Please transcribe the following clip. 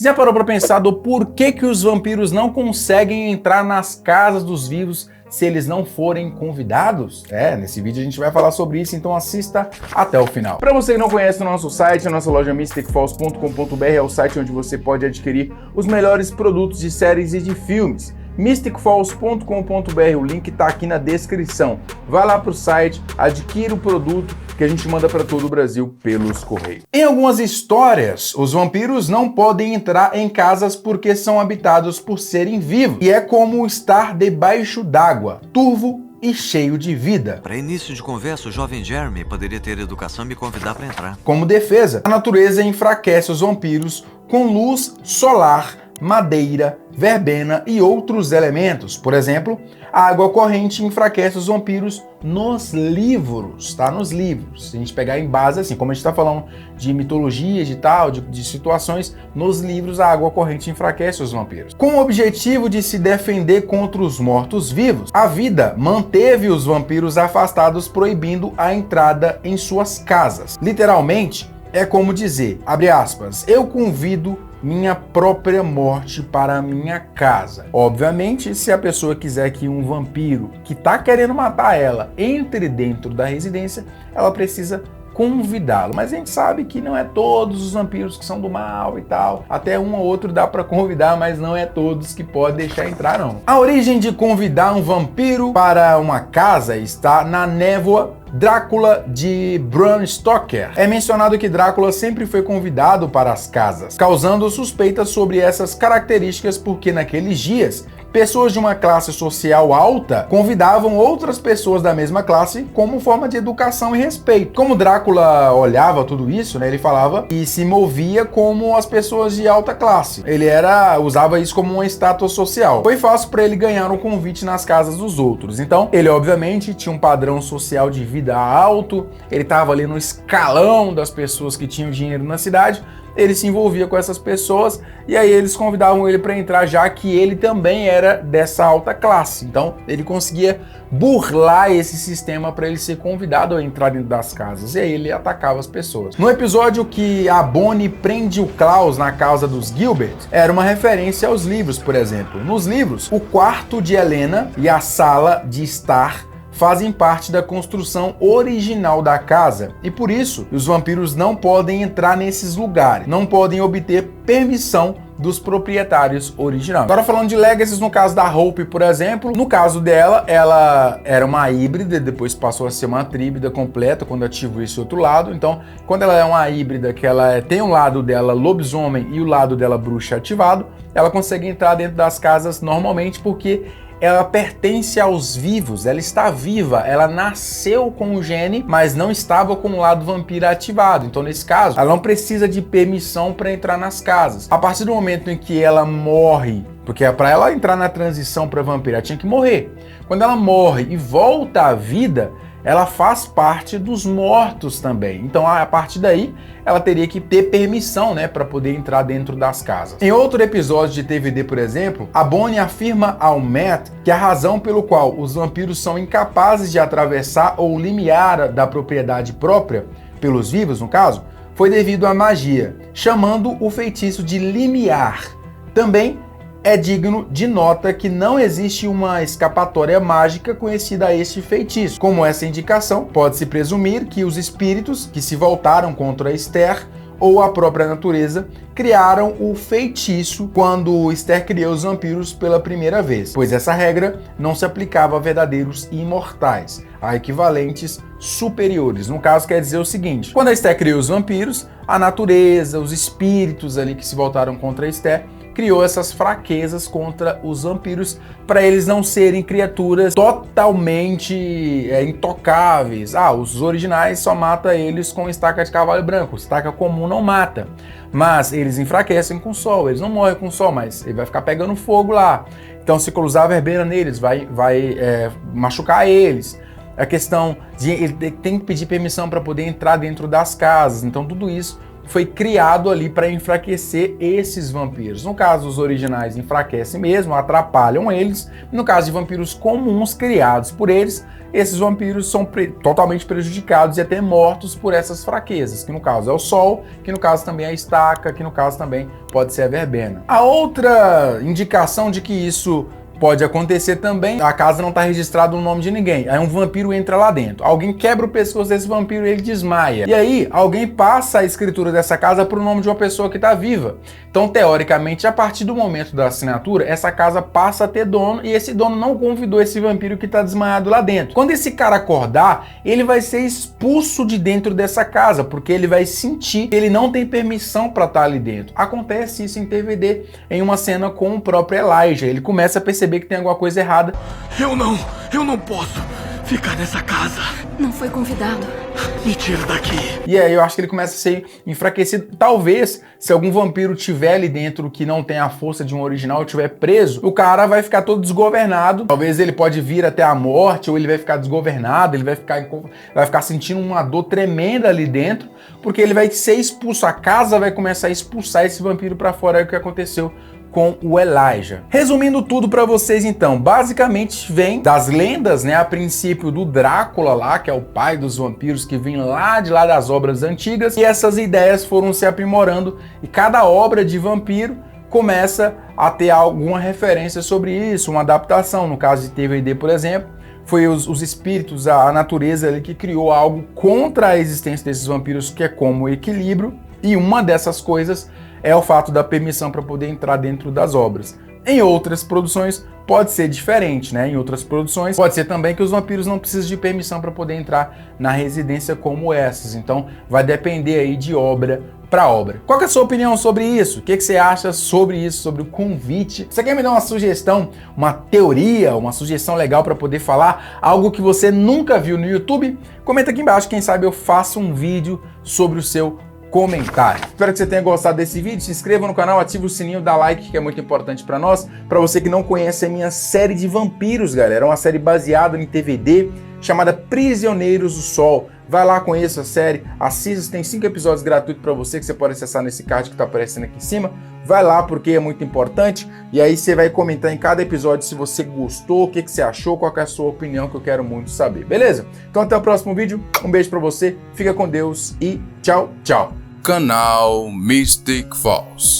Já parou para pensar do porquê que os vampiros não conseguem entrar nas casas dos vivos se eles não forem convidados? Nesse vídeo a gente vai falar sobre isso, então assista até o final. Para você que não conhece o nosso site, a nossa loja mysticfalls.com.br é o site onde você pode adquirir os melhores produtos de séries e de filmes. mysticfalls.com.br, o link está aqui na descrição. Vai lá para o site, adquira o produto que a gente manda para todo o Brasil pelos correios. Em algumas histórias, os vampiros não podem entrar em casas porque são habitados por serem vivos. E é como estar debaixo d'água, turvo e cheio de vida. Para início de conversa, o jovem Jeremy poderia ter educação e me convidar para entrar. Como defesa, a natureza enfraquece os vampiros com luz solar, madeira, verbena e outros elementos. Por exemplo, a água corrente enfraquece os vampiros nos livros, tá? Nos livros. Se a gente pegar em base, assim, como a gente tá falando de mitologia, de tal, de situações, nos livros a água corrente enfraquece os vampiros. Com o objetivo de se defender contra os mortos-vivos, a vida manteve os vampiros afastados, proibindo a entrada em suas casas. Literalmente, é como dizer, abre aspas, eu convido minha própria morte para a minha casa. Obviamente, se a pessoa quiser que um vampiro que tá querendo matar ela entre dentro da residência, ela precisa convidá-lo. Mas a gente sabe que não é todos os vampiros que são do mal e tal. Até um ou outro dá para convidar, mas não é todos que pode deixar entrar, não. A origem de convidar um vampiro para uma casa está na névoa Drácula de Bram Stoker. É mencionado que Drácula sempre foi convidado para as casas, causando suspeitas sobre essas características porque naqueles dias pessoas de uma classe social alta convidavam outras pessoas da mesma classe como forma de educação e respeito. Como Drácula olhava tudo isso, né, ele falava e se movia como as pessoas de alta classe. Ele usava isso como uma estátua social. Foi fácil para ele ganhar um convite nas casas dos outros. Então, ele obviamente tinha um padrão social de vida alto, ele estava ali no escalão das pessoas que tinham dinheiro na cidade. Ele se envolvia com essas pessoas e aí eles convidavam ele para entrar, já que ele também era dessa alta classe. Então ele conseguia burlar esse sistema para ele ser convidado a entrar dentro das casas. E aí ele atacava as pessoas. No episódio que a Bonnie prende o Klaus na casa dos Gilbert, era uma referência aos livros, por exemplo. Nos livros, o quarto de Helena e a sala de estar fazem parte da construção original da casa e por isso os vampiros não podem entrar nesses lugares, não podem obter permissão dos proprietários originais. Agora falando de legacies, no caso da Hope, por exemplo, no caso dela, ela era uma híbrida, depois passou a ser uma tríbida completa quando ativou esse outro lado. Então, quando ela é uma híbrida, que ela tem um lado dela lobisomem e o lado dela bruxa ativado, ela consegue entrar dentro das casas normalmente porque ela pertence aos vivos, ela está viva, ela nasceu com o gene, mas não estava com o lado vampiro ativado. Então, nesse caso, ela não precisa de permissão para entrar nas casas. A partir do momento em que ela morre, porque para ela entrar na transição para vampiro, ela tinha que morrer. Quando ela morre e volta à vida, ela faz parte dos mortos também. Então, a partir daí, ela teria que ter permissão, né, para poder entrar dentro das casas. Em outro episódio de TVD, por exemplo, a Bonnie afirma ao Matt que a razão pelo qual os vampiros são incapazes de atravessar o limiar da propriedade própria, pelos vivos no caso, foi devido à magia, chamando o feitiço de limiar. Também é digno de nota que não existe uma escapatória mágica conhecida a este feitiço. Como essa indicação, pode-se presumir que os espíritos que se voltaram contra Esther ou a própria natureza criaram o feitiço quando Esther criou os vampiros pela primeira vez, pois essa regra não se aplicava a verdadeiros imortais, a equivalentes superiores. No caso, quer dizer o seguinte: quando a Esther criou os vampiros, a natureza, os espíritos ali que se voltaram contra Esther, criou essas fraquezas contra os vampiros para eles não serem criaturas totalmente intocáveis. Os originais só mata eles com estaca de cavalo branco, estaca comum não mata, mas eles enfraquecem com o sol, eles não morrem com o sol, mas ele vai ficar pegando fogo lá. Então se cruzar a verbena neles, vai machucar eles. A questão de ele tem que pedir permissão para poder entrar dentro das casas, então tudo isso foi criado ali para enfraquecer esses vampiros. No caso, os originais enfraquecem mesmo, atrapalham eles. No caso de vampiros comuns criados por eles, esses vampiros são totalmente prejudicados e até mortos por essas fraquezas, que no caso é o sol, que no caso também é a estaca, que no caso também pode ser a verbena. A outra indicação de que isso pode acontecer também, a casa não está registrada no nome de ninguém. Aí um vampiro entra lá dentro. Alguém quebra o pescoço desse vampiro e ele desmaia. E aí alguém passa a escritura dessa casa para o nome de uma pessoa que está viva. Então, teoricamente, a partir do momento da assinatura, essa casa passa a ter dono e esse dono não convidou esse vampiro que está desmaiado lá dentro. Quando esse cara acordar, ele vai ser expulso de dentro dessa casa, porque ele vai sentir que ele não tem permissão para estar ali dentro. Acontece isso em TVD, em uma cena com o próprio Elijah. Ele começa a perceber que tem alguma coisa errada. Eu não posso ficar nessa casa. Não foi convidado. Me tira daqui. E aí eu acho que ele começa a ser enfraquecido. Talvez, se algum vampiro tiver ali dentro que não tem a força de um original, tiver preso, o cara vai ficar todo desgovernado. Talvez ele pode vir até a morte, ou ele vai ficar desgovernado, ele vai ficar sentindo uma dor tremenda ali dentro, porque ele vai ser expulso. A casa vai começar a expulsar esse vampiro pra fora. É o que aconteceu com o Elijah. Resumindo tudo para vocês então, basicamente vem das lendas, né, a princípio do Drácula lá, que é o pai dos vampiros, que vem lá das obras antigas, e essas ideias foram se aprimorando e cada obra de vampiro começa a ter alguma referência sobre isso, uma adaptação. No caso de TVD, por exemplo, foi os espíritos, a natureza ali que criou algo contra a existência desses vampiros, que é como o equilíbrio, e uma dessas coisas é o fato da permissão para poder entrar dentro das obras. Em outras produções pode ser diferente, né? Em outras produções pode ser também que os vampiros não precisam de permissão para poder entrar na residência como essas. Então vai depender aí de obra para obra. Qual que é a sua opinião sobre isso? O que você acha sobre isso, sobre o convite? Você quer me dar uma sugestão, uma teoria, uma sugestão legal para poder falar? Algo que você nunca viu no YouTube? Comenta aqui embaixo, quem sabe eu faço um vídeo sobre o seu comentário. Espero que você tenha gostado desse vídeo. Se inscreva no canal, ative o sininho, dá like, que é muito importante para nós. Para você que não conhece a minha série de vampiros, galera, é uma série baseada em TVD chamada Prisioneiros do Sol. Vai lá, conheça a série, assista, tem 5 episódios gratuitos para você que você pode acessar nesse card que está aparecendo aqui em cima. Vai lá porque é muito importante e aí você vai comentar em cada episódio se você gostou, o que você achou, qual que é a sua opinião, que eu quero muito saber, beleza? Então até o próximo vídeo, um beijo para você, fica com Deus e tchau, tchau. Canal Mystic Falls.